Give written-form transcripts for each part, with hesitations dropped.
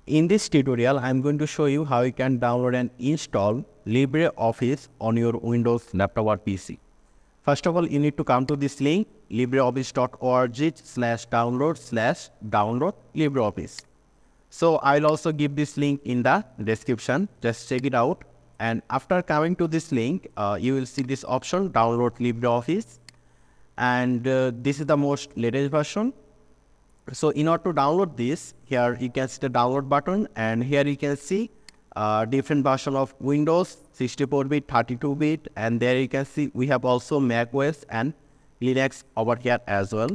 In this tutorial, I'm going to show you how you can download and install LibreOffice on your Windows laptop or PC. First of all, you need to come to this link, libreoffice.org/download/download LibreOffice. So I'll also give this link in the description. Just check it out. And after coming to this link, you will see this option, download LibreOffice. And this is the most latest version. So in order to download this, here you can see the download button, and here you can see different version of Windows, 64-bit, 32-bit, and there you can see we have also Mac OS and Linux over here as well.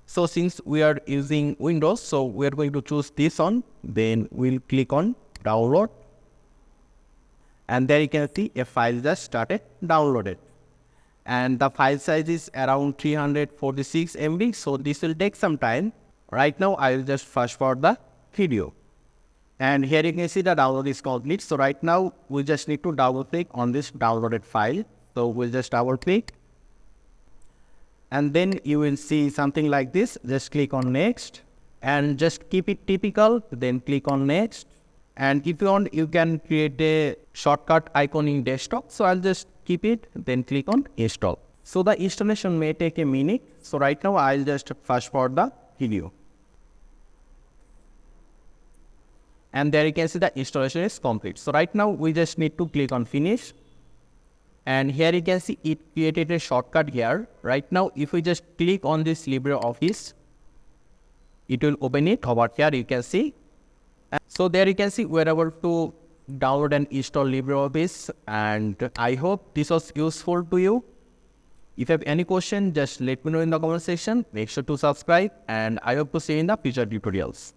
So since we are using Windows, so we are going to choose this one, then we'll click on download, and there you can see a file just started downloaded. And the file size is around 346 MB, so this will take some time. Right now, I will just fast forward the video. And here you can see the download is complete. So right now, we just need to double click on this downloaded file. So we'll just double click. And then you will see something like this. Just click on next and just keep it typical. Then click on next. And if you want, you can create a shortcut icon in desktop. So I'll just keep it, then click on install. So the installation may take a minute. So right now, I'll just fast forward the video. And there you can see the installation is complete. So right now we just need to click on finish. And here you can see it created a shortcut here. Right now, if we just click on this LibreOffice, it will open it over here. You can see. So there you can see we're able to download and install LibreOffice. And I hope this was useful to you. If you have any question, just let me know in the comment section. Make sure to subscribe, and I hope to see you in the future tutorials.